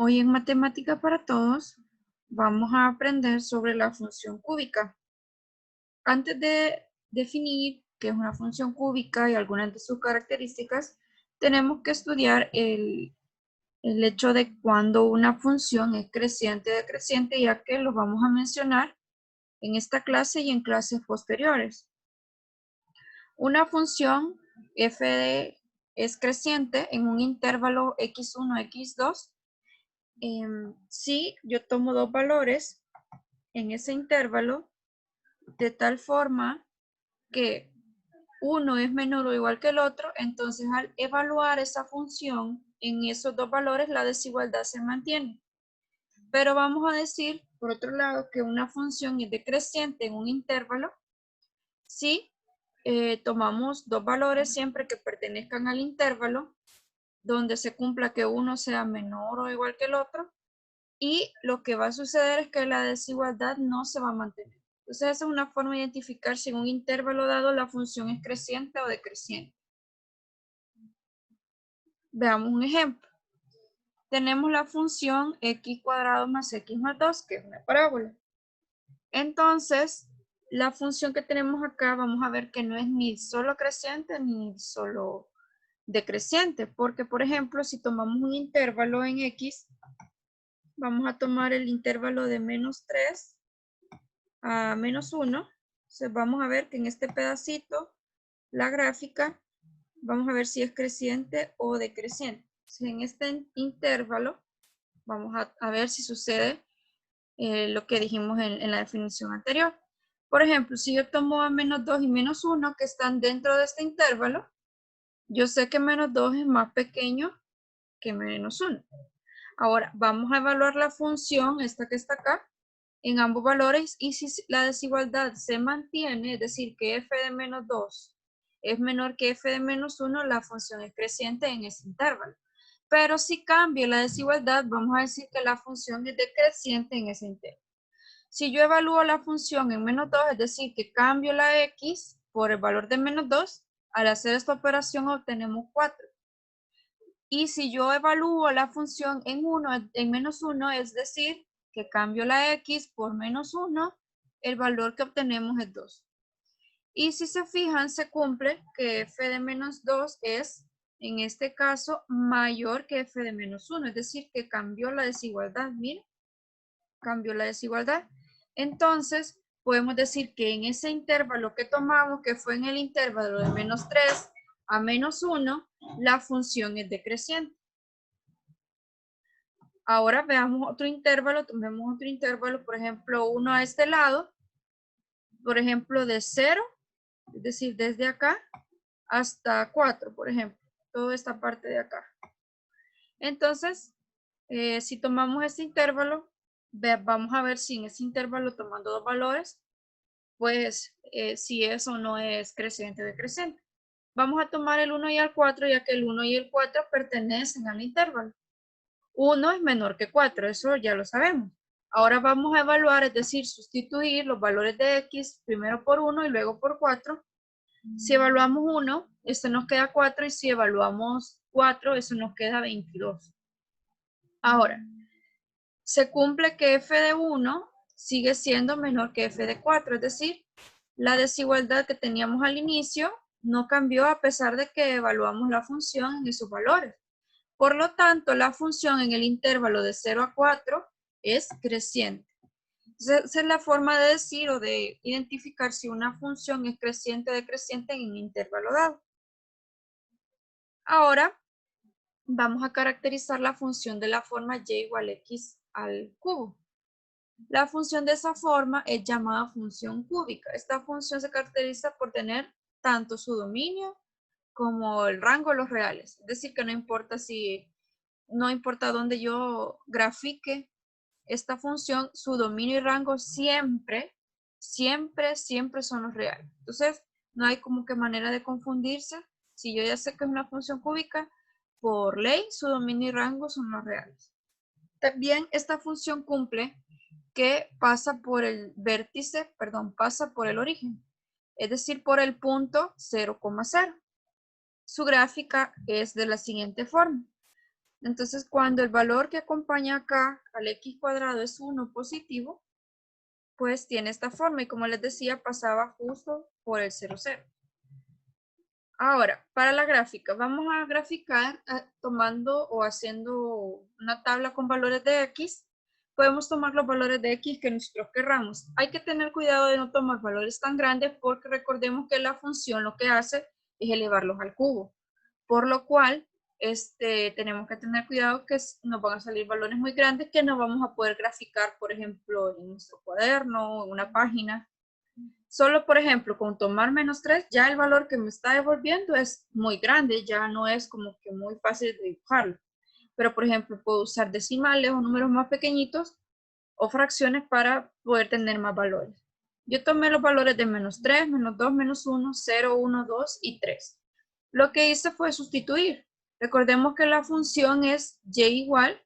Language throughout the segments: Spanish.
Hoy en Matemática para Todos vamos a aprender sobre la función cúbica. Antes de definir qué es una función cúbica y algunas de sus características, tenemos que estudiar el hecho de cuando una función es creciente o decreciente, ya que lo vamos a mencionar en esta clase y en clases posteriores. Una función es creciente en un intervalo x1, x2. Si yo tomo dos valores en ese intervalo de tal forma que uno es menor o igual que el otro, entonces al evaluar esa función en esos dos valores, la desigualdad se mantiene. Pero vamos a decir, por otro lado, que una función es decreciente en un intervalo si tomamos dos valores siempre que pertenezcan al intervalo, donde se cumpla que uno sea menor o igual que el otro, y lo que va a suceder es que la desigualdad no se va a mantener. Entonces, esa es una forma de identificar si en un intervalo dado la función es creciente o decreciente. Veamos un ejemplo. Tenemos la función x cuadrado más x más 2, que es una parábola. Entonces, la función que tenemos acá, vamos a ver que no es ni solo creciente ni solo decreciente, porque, por ejemplo, si tomamos un intervalo en x, vamos a tomar el intervalo de menos 3 a menos 1. Entonces vamos a ver que en este pedacito, la gráfica, vamos a ver si es creciente o decreciente. Entonces, en este intervalo, vamos a ver si sucede lo que dijimos en la definición anterior. Por ejemplo, si yo tomo a menos 2 y menos 1 que están dentro de este intervalo, yo sé que menos 2 es más pequeño que menos 1. Ahora, vamos a evaluar la función, esta que está acá, en ambos valores, y si la desigualdad se mantiene, es decir, que f de menos 2 es menor que f de menos 1, la función es creciente en ese intervalo. Pero si cambia la desigualdad, vamos a decir que la función es decreciente en ese intervalo. Si yo evalúo la función en menos 2, es decir, que cambio la x por el valor de menos 2, al hacer esta operación obtenemos 4. Y si yo evalúo la función en menos 1, es decir, que cambio la x por menos 1, el valor que obtenemos es 2. Y si se fijan, se cumple que f de menos 2 es, en este caso, mayor que f de menos 1, es decir, que cambió la desigualdad. Miren, cambió la desigualdad. Entonces, podemos decir que en ese intervalo que tomamos, que fue en el intervalo de menos 3 a menos 1, la función es decreciente. Ahora veamos otro intervalo, tomemos otro intervalo, por ejemplo, uno a este lado, por ejemplo, de 0, es decir, desde acá hasta 4, por ejemplo, toda esta parte de acá. Entonces, si tomamos este intervalo, vamos a ver si en ese intervalo, tomando dos valores, pues si eso no es creciente o decreciente. Vamos a tomar el 1 y el 4, ya que el 1 y el 4 pertenecen al intervalo. 1 es menor que 4, eso ya lo sabemos. Ahora vamos a evaluar, es decir, sustituir los valores de x primero por 1 y luego por 4. Si evaluamos 1, esto nos queda 4, y si evaluamos 4, eso nos queda 22. Ahora, se cumple que f de 1 sigue siendo menor que f de 4, es decir, la desigualdad que teníamos al inicio no cambió a pesar de que evaluamos la función en esos valores. Por lo tanto, la función en el intervalo de 0 a 4 es creciente. Esa es la forma de decir o de identificar si una función es creciente o decreciente en un intervalo dado. Ahora, vamos a caracterizar la función de la forma y igual a x al cubo. La función de esa forma es llamada función cúbica. Esta función se caracteriza por tener tanto su dominio como el rango de los reales. Es decir, que no importa dónde yo grafique esta función, su dominio y rango siempre son los reales. Entonces, no hay como que manera de confundirse. Si yo ya sé que es una función cúbica, por ley, su dominio y rango son los reales. También esta función cumple que pasa por el vértice, pasa por el origen, es decir, por el punto 0,0. Su gráfica es de la siguiente forma. Entonces, cuando el valor que acompaña acá al x cuadrado es 1 positivo, pues tiene esta forma. Y como les decía, pasaba justo por el 0, 0. Ahora, para la gráfica, vamos a graficar tomando o haciendo una tabla con valores de x. Podemos tomar los valores de x que nosotros querramos. Hay que tener cuidado de no tomar valores tan grandes porque recordemos que la función lo que hace es elevarlos al cubo. Por lo cual, tenemos que tener cuidado que nos van a salir valores muy grandes que no vamos a poder graficar, por ejemplo, en nuestro cuaderno o en una página. Solo, por ejemplo, con tomar menos 3, ya el valor que me está devolviendo es muy grande, ya no es como que muy fácil de dibujarlo. Pero, por ejemplo, puedo usar decimales o números más pequeñitos o fracciones para poder tener más valores. Yo tomé los valores de menos 3, menos 2, menos 1, 0, 1, 2 y 3. Lo que hice fue sustituir. Recordemos que la función es y igual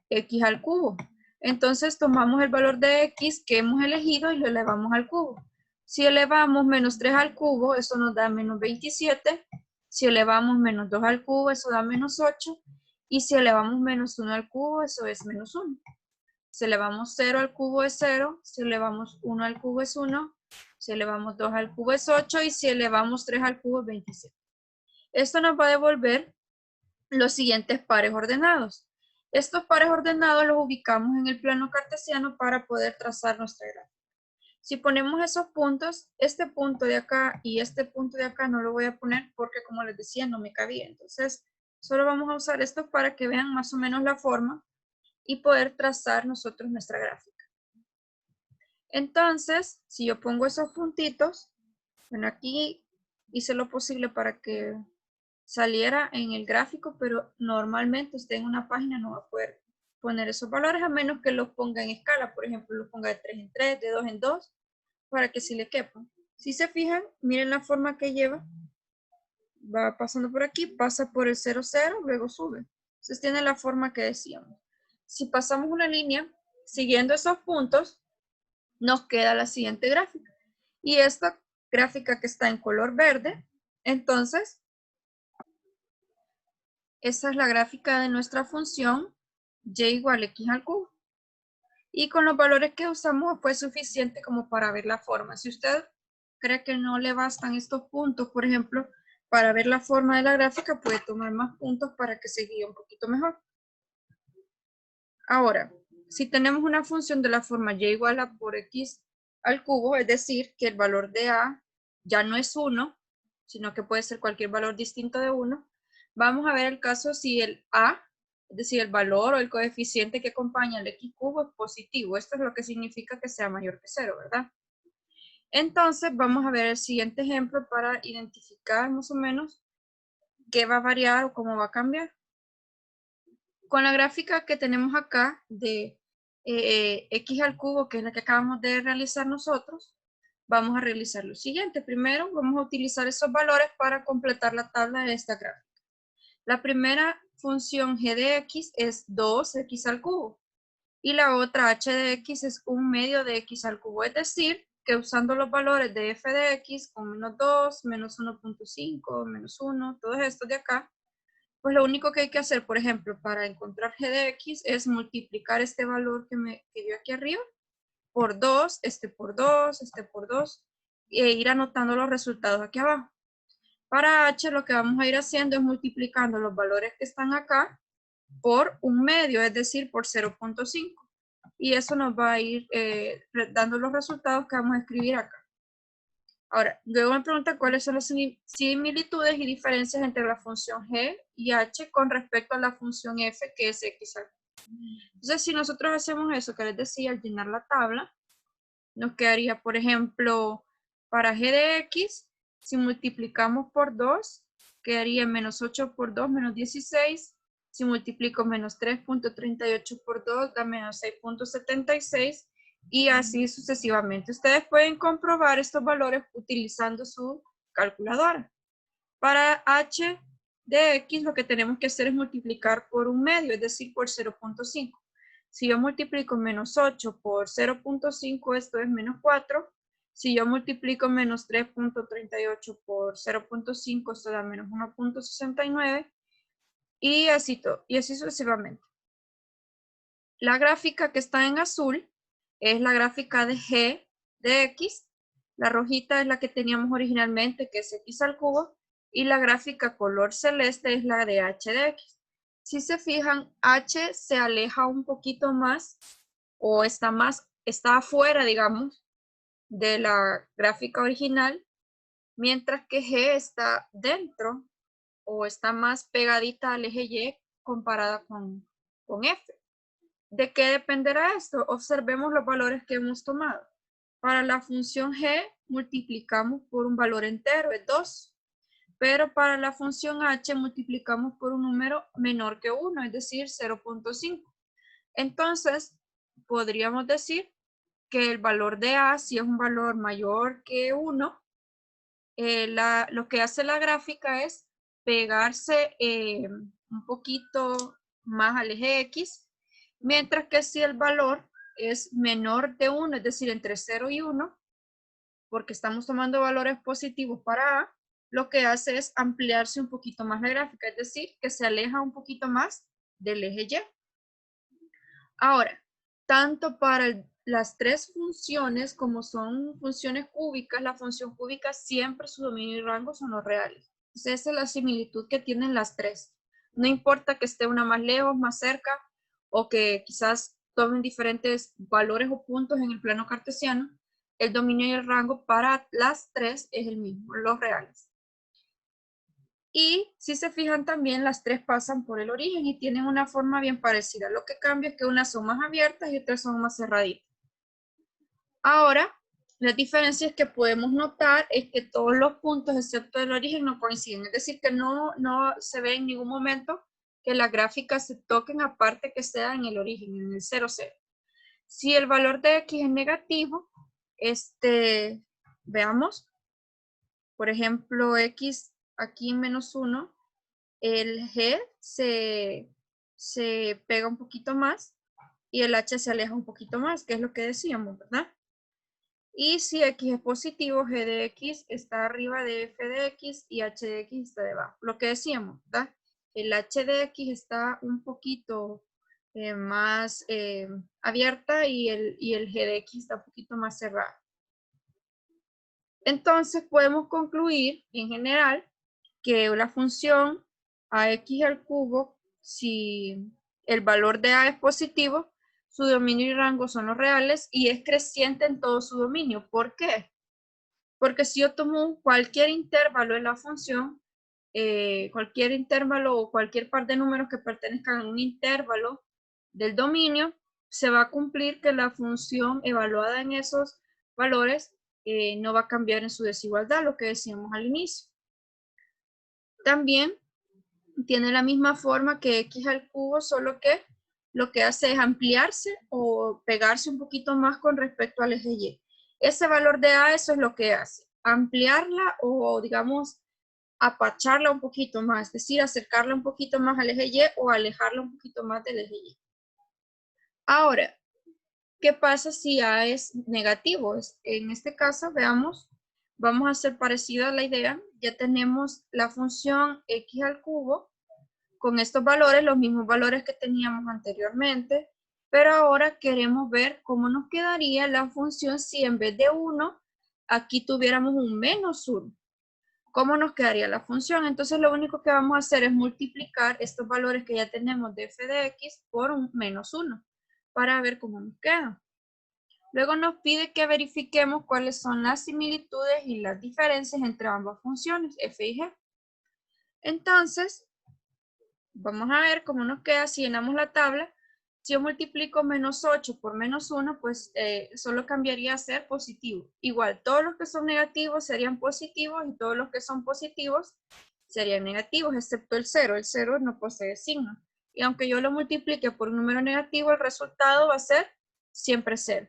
x al cubo. Entonces tomamos el valor de x que hemos elegido y lo elevamos al cubo. Si elevamos menos 3 al cubo, eso nos da menos 27. Si elevamos menos 2 al cubo, eso da menos 8. Y si elevamos menos 1 al cubo, eso es menos 1. Si elevamos 0 al cubo es 0. Si elevamos 1 al cubo es 1. Si elevamos 2 al cubo es 8. Y si elevamos 3 al cubo es 27. Esto nos va a devolver los siguientes pares ordenados. Estos pares ordenados los ubicamos en el plano cartesiano para poder trazar nuestra gráfica. Si ponemos esos puntos, este punto de acá y este punto de acá no lo voy a poner porque, como les decía, no me cabía. Entonces, solo vamos a usar estos para que vean más o menos la forma y poder trazar nosotros nuestra gráfica. Entonces, si yo pongo esos puntitos, bueno, aquí hice lo posible para que saliera en el gráfico, pero normalmente usted en una página no va a poder poner esos valores a menos que los ponga en escala. Por ejemplo, los ponga de 3 en 3, de 2 en 2, para que sí le quepan. Si se fijan, miren la forma que lleva. Va pasando por aquí, pasa por el 0, 0, luego sube. Entonces tiene la forma que decíamos. Si pasamos una línea siguiendo esos puntos, nos queda la siguiente gráfica. Y esta gráfica que está en color verde, entonces esa es la gráfica de nuestra función y igual x al cubo. Y con los valores que usamos fue suficiente como para ver la forma. Si usted cree que no le bastan estos puntos, por ejemplo, para ver la forma de la gráfica, puede tomar más puntos para que se guíe un poquito mejor. Ahora, si tenemos una función de la forma y igual a por x al cubo, es decir, que el valor de a ya no es 1, sino que puede ser cualquier valor distinto de 1, vamos a ver el caso si el a, es decir, el valor o el coeficiente que acompaña al x cubo es positivo. Esto es lo que significa que sea mayor que 0, ¿verdad? Entonces, vamos a ver el siguiente ejemplo para identificar más o menos qué va a variar o cómo va a cambiar. Con la gráfica que tenemos acá de x al cubo, que es la que acabamos de realizar nosotros, vamos a realizar lo siguiente. Primero, vamos a utilizar esos valores para completar la tabla de esta gráfica. La primera función g de x es 2x al cubo. Y la otra h de x es 1/2 de x al cubo. Es decir, que usando los valores de f de x con menos 2, menos 1.5, menos 1, todos estos de acá, pues lo único que hay que hacer, por ejemplo, para encontrar g de x es multiplicar este valor que dio aquí arriba por 2, por 2, por 2, e ir anotando los resultados aquí abajo. Para h lo que vamos a ir haciendo es multiplicando los valores que están acá por 1/2, es decir, por 0.5. Y eso nos va a ir dando los resultados que vamos a escribir acá. Ahora, luego me pregunta cuáles son las similitudes y diferencias entre la función g y h con respecto a la función f, que es x al cubo. Entonces, si nosotros hacemos eso que les decía, al llenar la tabla, nos quedaría, por ejemplo, para g de x, si multiplicamos por 2, quedaría menos 8 por 2, menos 16. Si multiplico menos 3.38 por 2, da menos 6.76. Y así sucesivamente. Ustedes pueden comprobar estos valores utilizando su calculadora. Para h de x lo que tenemos que hacer es multiplicar por 1/2, es decir, por 0.5. Si yo multiplico menos 8 por 0.5, esto es menos 4. Si yo multiplico menos 3.38 por 0.5, esto da menos 1.69. y así todo, y así sucesivamente. La gráfica que está en azul es la gráfica de g de x, la rojita es la que teníamos originalmente, que es x al cubo, y la gráfica color celeste es la de h de x. Si se fijan, h se aleja un poquito más, o está afuera, digamos, de la gráfica original, mientras que g está dentro, o está más pegadita al eje y comparada con f. ¿De qué dependerá esto? Observemos los valores que hemos tomado. Para la función g multiplicamos por un valor entero, es 2. Pero para la función h multiplicamos por un número menor que 1, es decir, 0.5. Entonces, podríamos decir que el valor de a, si es un valor mayor que 1, lo que hace la gráfica es pegarse un poquito más al eje X, mientras que si el valor es menor de 1, es decir, entre 0 y 1, porque estamos tomando valores positivos para A, lo que hace es ampliarse un poquito más la gráfica, es decir, que se aleja un poquito más del eje Y. Ahora, tanto para las tres funciones como son funciones cúbicas, la función cúbica siempre su dominio y rango son los reales. Entonces, esa es la similitud que tienen las tres. No importa que esté una más lejos, más cerca, o que quizás tomen diferentes valores o puntos en el plano cartesiano, el dominio y el rango para las tres es el mismo, los reales. Y si se fijan también, las tres pasan por el origen y tienen una forma bien parecida. Lo que cambia es que unas son más abiertas y otras son más cerraditas. Ahora, las diferencias que podemos notar es que todos los puntos, excepto el origen, no coinciden. Es decir, que no se ve en ningún momento que las gráficas se toquen aparte que sea en el origen, en el 0, 0. Si el valor de x es negativo, veamos, por ejemplo, x aquí menos 1, el G se pega un poquito más y el H se aleja un poquito más, que es lo que decíamos, ¿verdad? Y si X es positivo, G de X está arriba de F de X y H de X está debajo. Lo que decíamos, ¿verdad? El H de X está un poquito más abierta y el G de X está un poquito más cerrado. Entonces podemos concluir en general que la función ax al cubo, si el valor de a es positivo, su dominio y rango son los reales y es creciente en todo su dominio. ¿Por qué? Porque si yo tomo cualquier intervalo en la función, cualquier intervalo o cualquier par de números que pertenezcan a un intervalo del dominio, se va a cumplir que la función evaluada en esos valores no va a cambiar en su desigualdad, lo que decíamos al inicio. También tiene la misma forma que x al cubo, solo que lo que hace es ampliarse o pegarse un poquito más con respecto al eje y. Ese valor de a, eso es lo que hace, ampliarla o digamos apacharla un poquito más, es decir, acercarla un poquito más al eje y o alejarla un poquito más del eje y. Ahora, ¿qué pasa si a es negativo? En este caso, veamos, vamos a hacer parecida a la idea. Ya tenemos la función x al cubo con estos valores, los mismos valores que teníamos anteriormente, pero ahora queremos ver cómo nos quedaría la función si en vez de 1, aquí tuviéramos un menos 1. ¿Cómo nos quedaría la función? Entonces lo único que vamos a hacer es multiplicar estos valores que ya tenemos de f de x por un menos 1 para ver cómo nos queda. Luego nos pide que verifiquemos cuáles son las similitudes y las diferencias entre ambas funciones, f y g. Entonces, vamos a ver cómo nos queda si llenamos la tabla. Si yo multiplico menos 8 por menos 1, pues solo cambiaría a ser positivo. Igual, todos los que son negativos serían positivos y todos los que son positivos serían negativos, excepto el 0. El 0 no posee signo. Y aunque yo lo multiplique por un número negativo, el resultado va a ser siempre 0.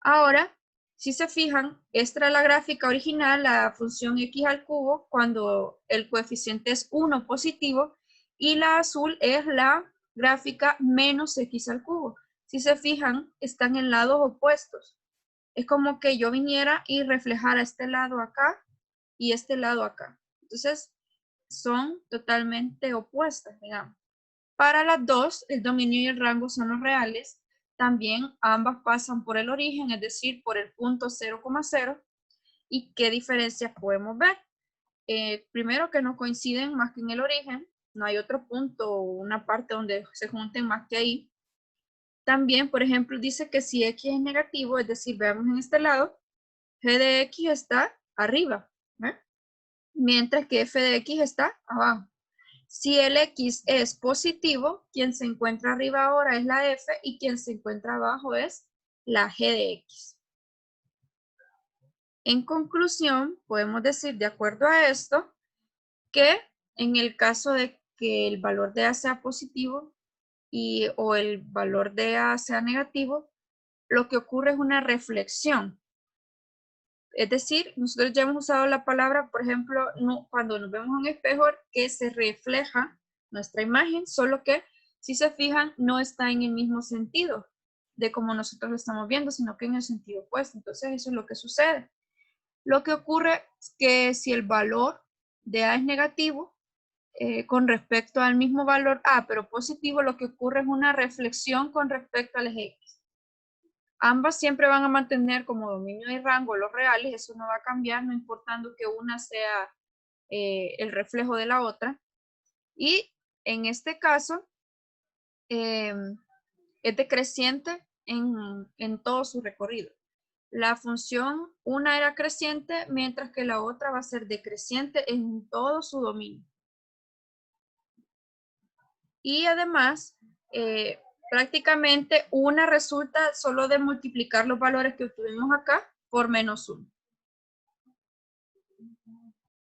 Ahora, si se fijan, esta era la gráfica original, la función x al cubo, cuando el coeficiente es 1 positivo, y la azul es la gráfica menos x al cubo. Si se fijan, están en lados opuestos. Es como que yo viniera y reflejara este lado acá y este lado acá. Entonces, son totalmente opuestas, digamos. Para las dos, el dominio y el rango son los reales. También ambas pasan por el origen, es decir, por el punto 0,0. ¿Y qué diferencias podemos ver? Primero que no coinciden más que en el origen. No hay otro punto o una parte donde se junten más que ahí. También, por ejemplo, dice que si x es negativo, es decir, veamos en este lado, g de x está arriba, ¿eh? Mientras que f de x está abajo. Si el x es positivo, quien se encuentra arriba ahora es la f y quien se encuentra abajo es la g de x. En conclusión, podemos decir, de acuerdo a esto, que en el caso de que el valor de a sea positivo o el valor de a sea negativo, lo que ocurre es una reflexión. Es decir, nosotros ya hemos usado la palabra, por ejemplo, cuando nos vemos en un espejo, que se refleja nuestra imagen, solo que si se fijan, no está en el mismo sentido de como nosotros lo estamos viendo, sino que en el sentido opuesto. Entonces, eso es lo que sucede. Lo que ocurre es que si el valor de A es negativo, con respecto al mismo valor A, pero positivo, lo que ocurre es una reflexión con respecto al eje X. Ambas siempre van a mantener como dominio y rango los reales, eso no va a cambiar, no importando que una sea el reflejo de la otra. Y en este caso, es decreciente en todo su recorrido. La función, una era creciente, mientras que la otra va a ser decreciente en todo su dominio. Y además, prácticamente una resulta solo de multiplicar los valores que obtuvimos acá por -1.